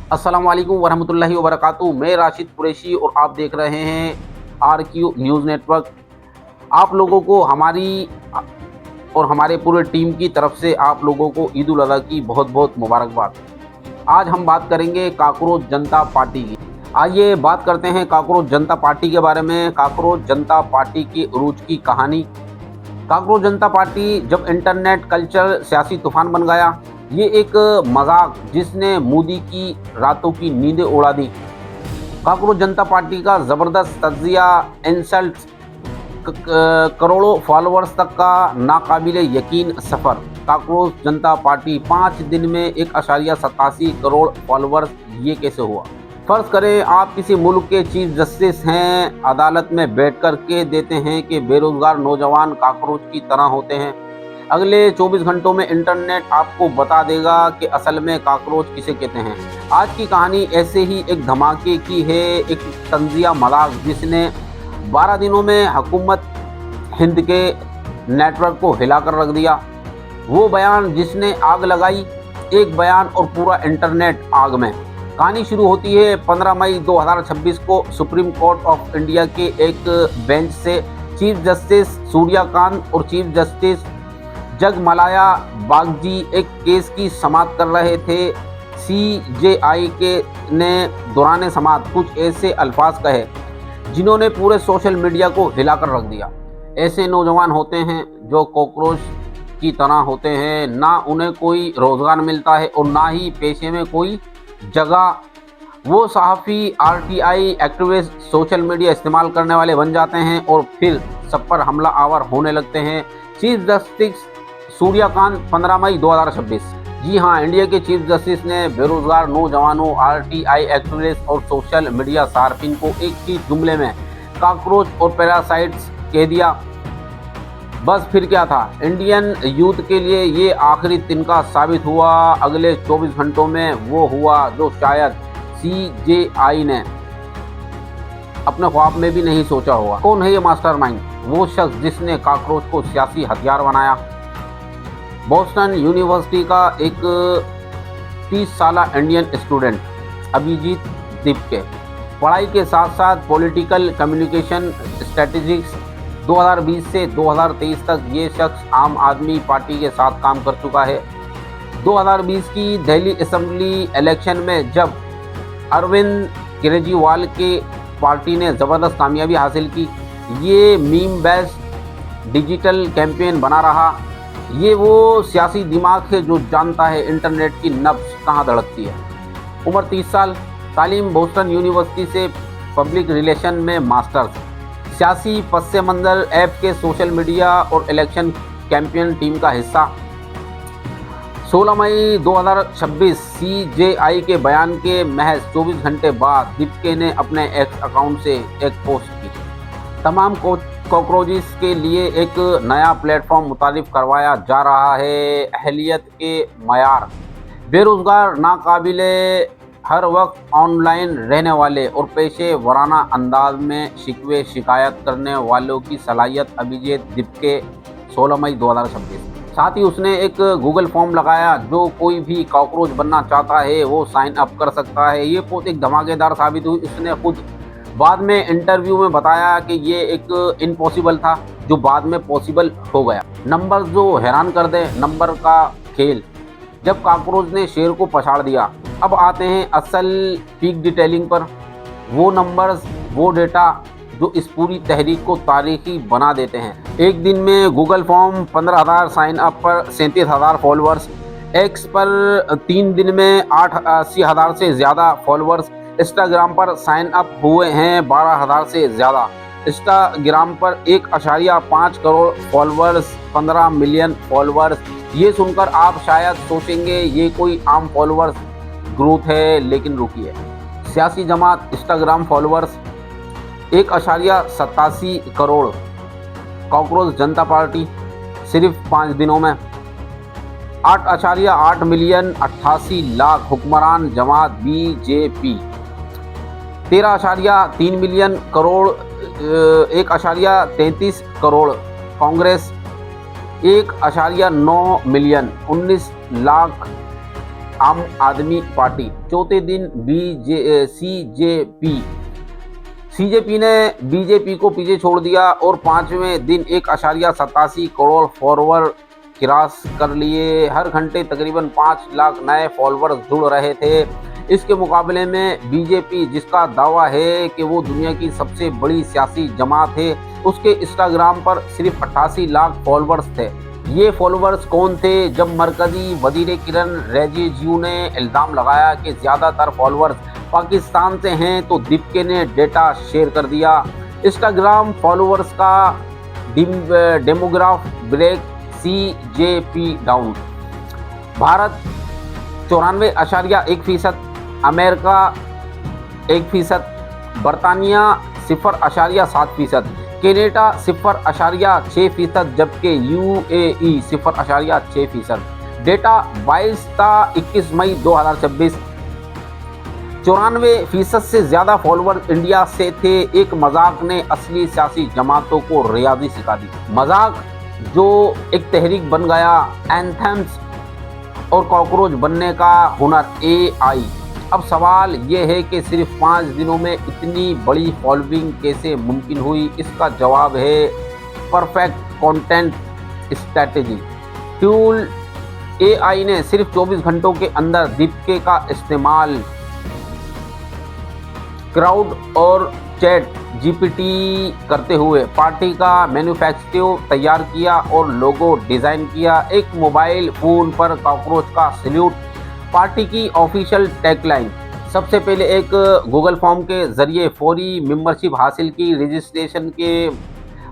अस्सलाम वालेकुम वरहमतुल्लाहि वबरकातुहू। मैं राशिद कुरैशी और आप देख रहे हैं RQ न्यूज़ नेटवर्क। आप लोगों को हमारी और हमारे पूरे टीम की तरफ से आप लोगों को ईद उल अज़हा की बहुत बहुत मुबारकबाद। आज हम बात करेंगे काकरोच जनता पार्टी की। आइए बात करते हैं काकरोच जनता पार्टी के बारे में। काकरोच जनता पार्टी की उरूज की कहानी। काकरोच जनता पार्टी जब इंटरनेट कल्चर सियासी तूफान बन गया, ये एक मजाक जिसने मोदी की रातों की नींदें उड़ा दी। काकरोच जनता पार्टी का ज़बरदस्त तज्जिया, इंसल्ट, करोड़ों फॉलोअर्स तक का नाकाबिले यकीन सफ़र। काकरोच जनता पार्टी 5 दिन में 1.87 करोड़ फॉलोअर्स, ये कैसे हुआ? फ़र्ज़ करें आप किसी मुल्क के चीफ जस्टिस हैं, अदालत में बैठकर कह देते हैं कि बेरोज़गार नौजवान काकरोच की तरह होते हैं। अगले 24 घंटों में इंटरनेट आपको बता देगा कि असल में काकरोच किसे कहते हैं। आज की कहानी ऐसे ही एक धमाके की है, एक तंजिया मजाक जिसने 12 दिनों में हुकूमत हिंद के नेटवर्क को हिलाकर रख दिया। वो बयान जिसने आग लगाई, एक बयान और पूरा इंटरनेट आग में। कहानी शुरू होती है 15 मई 2026 को सुप्रीम कोर्ट ऑफ इंडिया के एक बेंच से। चीफ जस्टिस सूर्यकांत और चीफ जस्टिस जगमलाया बागजी एक केस की समाअत कर रहे थे। CJI के ने दौरान समाअत कुछ ऐसे अल्फाज कहे जिन्होंने पूरे सोशल मीडिया को हिलाकर रख दिया। ऐसे नौजवान होते हैं जो कॉकरोच की तरह होते हैं, ना उन्हें कोई रोज़गार मिलता है और ना ही पेशे में कोई जगह। वो सहाफ़ी, RTI एक्टिविस्ट, सोशल मीडिया इस्तेमाल करने वाले बन जाते हैं और फिर सब पर हमला आवर होने लगते हैं। चीफ जस्टिस सूर्यकांत 15 मई 2026। जी हाँ, इंडिया के चीफ जस्टिस ने बेरोजगार नौजवानों, RTI एक्टिविस्ट और सोशल मीडिया सार्फिन को एक ही जुमले में काकरोच और पैरासाइट्स कह दिया। बस फिर क्या था, इंडियन यूथ के लिए ये आखिरी तिनका साबित हुआ। अगले 24 घंटों में वो हुआ जो शायद CJI ने अपने ख्वाब में भी नहीं सोचा होगा। कौन है ये मास्टरमाइंड? वो शख्स जिसने काकरोच को सियासी हथियार बनाया। बोस्टन यूनिवर्सिटी का एक 30 साल इंडियन स्टूडेंट अभिजीत दीपके, पढ़ाई के साथ साथ पॉलिटिकल कम्युनिकेशन स्ट्रेटेजिक्स। 2020 से 2023 तक ये शख्स आम आदमी पार्टी के साथ काम कर चुका है। 2020 की दिल्ली असेंबली इलेक्शन में जब अरविंद केजरीवाल के पार्टी ने ज़बरदस्त कामयाबी हासिल की, ये मीम बेस्ड डिजिटल कैंपेन बना रहा। ये वो सियासी दिमाग है जो जानता है इंटरनेट की नब्ज़ कहाँ धड़कती है। उम्र 30 साल, तालीम बोस्टन यूनिवर्सिटी से पब्लिक रिलेशन में मास्टर्स, सियासी पस मंज़र ऐप के सोशल मीडिया और इलेक्शन कैंपेन टीम का हिस्सा। 16 मई 2026 CJI के बयान के महज 24 घंटे बाद दीपके ने अपने एक्स अकाउंट से एक पोस्ट की। तमाम कॉकरोचेस के लिए एक नया प्लेटफॉर्म मुतारिफ करवाया जा रहा है। अहलियत के मयार, बेरोज़गार, नाकाबिले, हर वक्त ऑनलाइन रहने वाले और पेशे वराना अंदाज में शिकवे शिकायत करने वालों की सलाहियत अभिजीत दीपके 16 मई 2026। साथ ही उसने एक गूगल फॉर्म लगाया, जो कोई भी कॉकरोच बनना चाहता है वो साइन अप कर सकता है। ये पोस्ट एक धमाकेदार साबित हुई। उसने खुद बाद में इंटरव्यू में बताया कि ये एक इम्पॉसिबल था जो बाद में पॉसिबल हो गया। नंबर जो हैरान कर दे, नंबर का खेल। जब काकरोच ने शेर को पछाड़ दिया, अब आते हैं असल पीक डिटेलिंग पर। वो नंबर्स, वो डेटा जो इस पूरी तहरीक को तारीखी बना देते हैं। एक दिन में गूगल फॉर्म 15,000 साइन अप पर 37,000 फॉलोअर्स। एक्स पर 3 दिन में 80,000 से ज़्यादा फॉलोअर्स। इंस्टाग्राम पर साइन अप हुए हैं 12,000 से ज़्यादा। इंस्टाग्राम पर 1.5 करोड़ फॉलोअर्स, 15 मिलियन फॉलोअर्स। ये सुनकर आप शायद सोचेंगे ये कोई आम फॉलोअर्स ग्रोथ है, लेकिन रुकिए। सियासी जमात इंस्टाग्राम फॉलोअर्स 1.87 करोड़। काकरोच जनता पार्टी सिर्फ 5 दिनों में 8.8 मिलियन 88 लाख। हुक्मरान जमात BJP 13.3 million crore, 1.33 crore. Congress 1.9 million 19 lakh आम आदमी पार्टी। चौथे दिन सीजेपी ने बीजेपी को पीछे छोड़ दिया और पांचवें दिन 1.87 करोड़ फॉलोवर क्रॉस कर लिए। हर घंटे तकरीबन 5 लाख नए फॉलोअर्स जुड़ रहे थे। इसके मुकाबले में बीजेपी, जिसका दावा है कि वो दुनिया की सबसे बड़ी सियासी जमात है, उसके इंस्टाग्राम पर सिर्फ 88 लाख फॉलोअर्स थे। ये फॉलोअर्स कौन थे? जब मरकजी वजीर किरण रिजिजू ने इल्ज़ाम लगाया कि ज़्यादातर फॉलोअर्स पाकिस्तान से हैं, तो दीपिका ने डेटा शेयर कर दिया। इंस्टाग्राम फॉलोअर्स का डेमोग्राफ ब्रेक, सीजेपी डाउन। भारत 94.1%, अमेरिका 1%, बरतानिया 0.7%, कनाडा 0.6%, जबकि यूएई 0.6%। डेटा 22 था 21 मई 2026। 94% से ज़्यादा फॉलोअर इंडिया से थे। एक मजाक ने असली सियासी जमातों को रियाजी सिखा दी। मजाक जो एक तहरीक बन गया। एंथम्स और कॉकरोच बनने का हुनर AI। अब सवाल ये है कि सिर्फ 5 दिनों में इतनी बड़ी फॉलोइंग कैसे मुमकिन हुई? इसका जवाब है perfect content strategy. Tool AI ने सिर्फ 24 घंटों के अंदर दीपिका का इस्तेमाल क्राउड और चैट GPT करते हुए पार्टी का मैन्युफैक्चर तैयार किया और लोगो डिज़ाइन किया। एक मोबाइल फ़ोन पर कॉकरोच का सल्यूट, पार्टी की ऑफिशियल टैगलाइन। सबसे पहले एक गूगल फॉर्म के ज़रिए फौरी मेंबरशिप हासिल की। रजिस्ट्रेशन के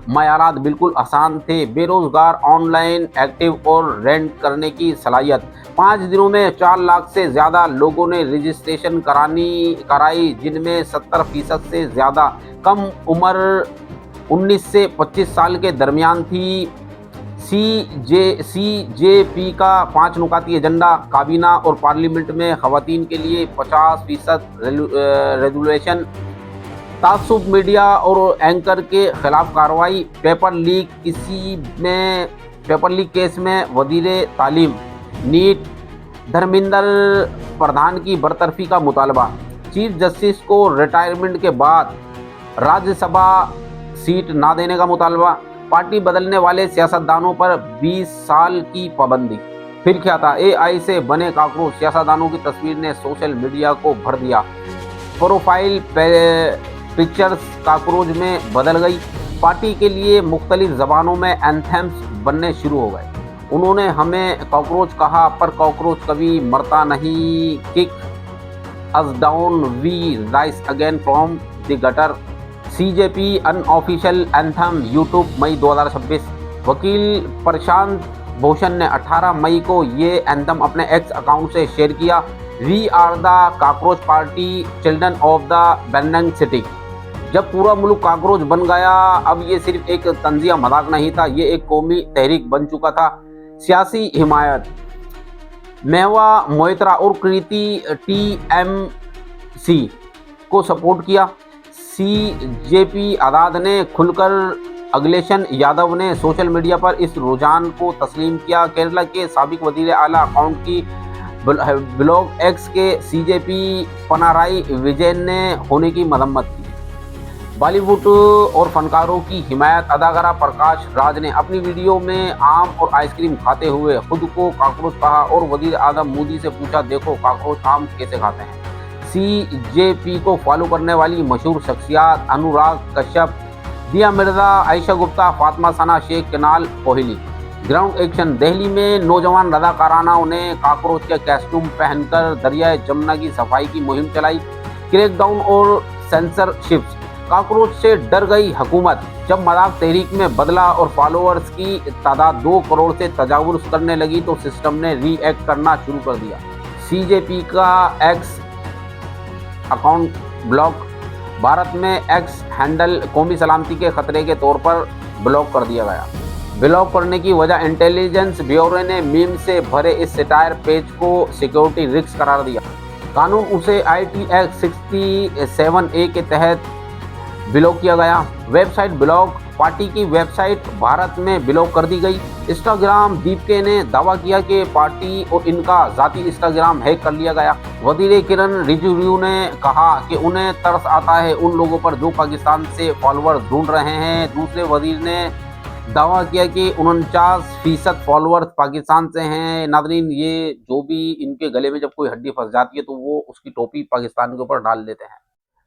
मयारात बिल्कुल आसान थे। बेरोज़गार, ऑनलाइन एक्टिव और रेंट करने की सलाहियत। 5 दिनों में 4 लाख से ज़्यादा लोगों ने रजिस्ट्रेशन कराई, जिनमें 70% से ज़्यादा कम उम्र 19 से 25 साल के दरमियान थी। सीजेपी का 5 नुकाती एजेंडा, काबीना और पार्लियामेंट में ख़वातीन के लिए 50% रेजुलेशन, तासुब मीडिया और एंकर के खिलाफ कार्रवाई, पेपर लीक केस में वजीर तालीम, नीट, धर्मेंद्र प्रधान की बरतरफी का मुतालबा, चीफ जस्टिस को रिटायरमेंट के बाद राज्यसभा सीट ना देने का मुतालबा, पार्टी बदलने वाले सियासतदानों पर 20 साल की पाबंदी। फिर क्या था? AI से बने कॉकरोच सियासतदानों की तस्वीर ने सोशल मीडिया को भर दिया। प्रोफाइल पिक्चर्स कॉकरोच में बदल गई। पार्टी के लिए मुख्तलिफ ज़बानों में एंथेम्स बनने शुरू हो गए। उन्होंने हमें कॉकरोच कहा, पर कॉकरोच कभी मरता नहीं। Kick us down, we rise again from the gutter. CJP unofficial anthem, YouTube, मई 2026। वकील प्रशांत भूषण ने 18 मई को ये एंथम अपने एक्स अकाउंट से शेयर किया। We are the cockroach party, children of the burning city. जब पूरा मुल्क कॉकरोच बन गया, अब ये सिर्फ एक तंजिया मजाक नहीं था, ये एक कौमी तहरीक बन चुका था। सियासी हिमायत, मेवा मोइत्रा और कृति TMC को सपोर्ट किया। सीजेपी आज़ाद ने खुलकर, अखिलेश यादव ने सोशल मीडिया पर इस रुझान को तस्लीम किया। केरला के साबिक वजीर आला अकाउंट की ब्लॉग एक्स के सीजेपी पिनाराई विजयन ने होने की मजम्मत की। बॉलीवुड और फनकारों की हिमायत, अदाकारा प्रकाश राज ने अपनी वीडियो में आम और आइसक्रीम खाते हुए खुद को कॉकरोच कहा और वजीर आजम मोदी से पूछा, देखो कॉकरोच आम कैसे खाते हैं। सीजेपी को फॉलो करने वाली मशहूर शख्सियात, अनुराग कश्यप, दिया मिर्जा, आयशा गुप्ता, फातिमा सना शेख, केनाल कोहली। ग्राउंड एक्शन, दिल्ली में नौजवान रज़ाकारानाओं ने कॉकरोच के कॉस्ट्यूम पहनकर दरियाए जमुना की सफाई की मुहिम चलाई। क्रैकडाउन और सेंसरशिप्स, कॉकरोच से डर गई हुकूमत। जब मजाक तहरीक में बदला और फॉलोअर्स की तादाद 2 करोड़ से तजावुज़ करने लगी, तो सिस्टम ने रिएक्ट करना शुरू कर दिया। सीजेपी का एक्स अकाउंट ब्लॉक, भारत में एक्स हैंडल कौमी सलामती के खतरे के तौर पर ब्लॉक कर दिया गया। ब्लॉक करने की वजह, इंटेलिजेंस ब्यूरो ने मीम से भरे इस सटायर पेज को सिक्योरिटी रिस्क करार दिया। कानून उसे IT Act 67A के तहत ब्लॉक किया गया। वेबसाइट ब्लॉक पार्टी की वेबसाइट भारत में ब्लॉक कर दी गई। इंस्टाग्राम दीपके ने दावा किया कि पार्टी और इनका जाती इंस्टाग्राम हैक कर लिया गया। वजीर किरण रिजिजू ने कहा कि उन्हें तरस आता है उन लोगों पर जो पाकिस्तान से फॉलोअर्स ढूंढ रहे हैं। दूसरे वजीर ने दावा किया कि 49% फॉलोअर्स पाकिस्तान से हैं। नाज़रीन, ये जो भी इनके गले में जब कोई हड्डी फंस जाती है तो वो उसकी टोपी पाकिस्तान के ऊपर डाल देते हैं,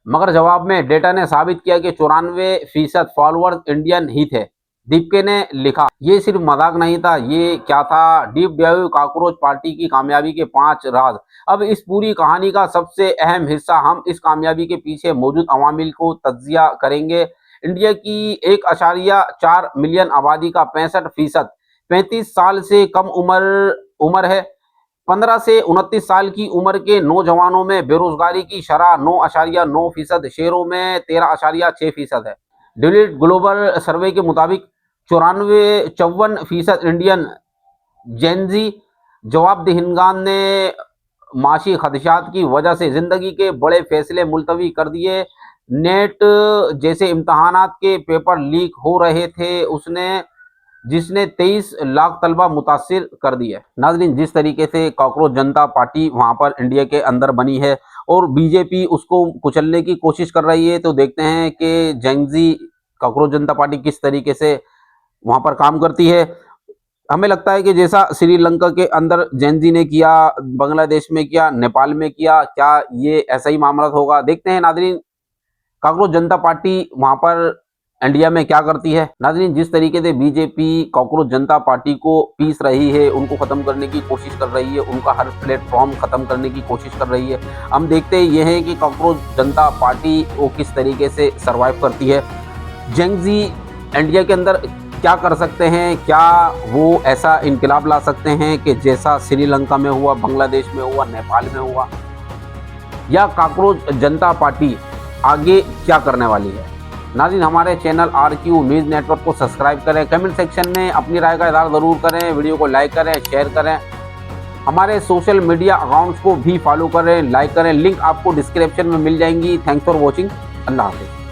मगर जवाब में डेटा ने साबित किया कि 94% फॉलोअर्स इंडियन ही थे। दीपके ने लिखा, ये सिर्फ मजाक नहीं था, ये क्या था, डीप डाइव कॉकरोच पार्टी की कामयाबी के 5 राज। अब इस पूरी कहानी का सबसे अहम हिस्सा, हम इस कामयाबी के पीछे मौजूद अवामिल को तज्जिया करेंगे। इंडिया की 1.4 मिलियन आबादी का 65% 35 साल से कम उम्र है। 15 से 29 साल की उम्र के नौजवानों में बेरोजगारी की शरह 9.9%, शहरों में 13.6% है। डिलीट ग्लोबल सर्वे के मुताबिक 54% इंडियन जेनजी जवाबदेहिगान ने माशी खदशात की वजह से जिंदगी के बड़े फैसले मुलतवी कर दिए। नेट जैसे इम्तहानात के पेपर लीक हो रहे थे जिसने 23 लाख तलबा मुतासिर कर दिए। नाज़रीन, जिस तरीके से कॉकरोच जनता पार्टी वहां पर इंडिया के अंदर बनी है और बीजेपी उसको कुचलने की कोशिश कर रही है, तो देखते हैं कि जेंजी कॉकरोच जनता पार्टी किस तरीके से वहां पर काम करती है। हमें लगता है कि जैसा श्रीलंका के अंदर जेंजी ने किया, बांग्लादेश में किया, नेपाल में किया, क्या ये ऐसा ही मामला होगा? देखते हैं नाज़रीन, कॉकरोच जनता पार्टी वहां पर इंडिया में क्या करती है। नाज़रीन, जिस तरीके से बीजेपी कॉकरोच जनता पार्टी को पीस रही है, उनको ख़त्म करने की कोशिश कर रही है, उनका हर प्लेटफॉर्म ख़त्म करने की कोशिश कर रही है, हम देखते ये हैं कि कॉकरोच जनता पार्टी वो किस तरीके से सर्वाइव करती है। जेंजी इंडिया के अंदर क्या कर सकते हैं? क्या वो ऐसा इनकलाब ला सकते हैं कि जैसा श्रीलंका में हुआ, बांग्लादेश में हुआ, नेपाल में हुआ? या कॉकरोच जनता पार्टी आगे क्या करने वाली है? नाज़रीन, हमारे चैनल RQ न्यूज़ नेटवर्क को सब्सक्राइब करें, कमेंट सेक्शन में अपनी राय का इज़हार ज़रूर करें, वीडियो को लाइक करें, शेयर करें, हमारे सोशल मीडिया अकाउंट्स को भी फॉलो करें, लाइक करें, लिंक आपको डिस्क्रिप्शन में मिल जाएंगी। Thanks for watching. अल्लाह हाफ़िज़।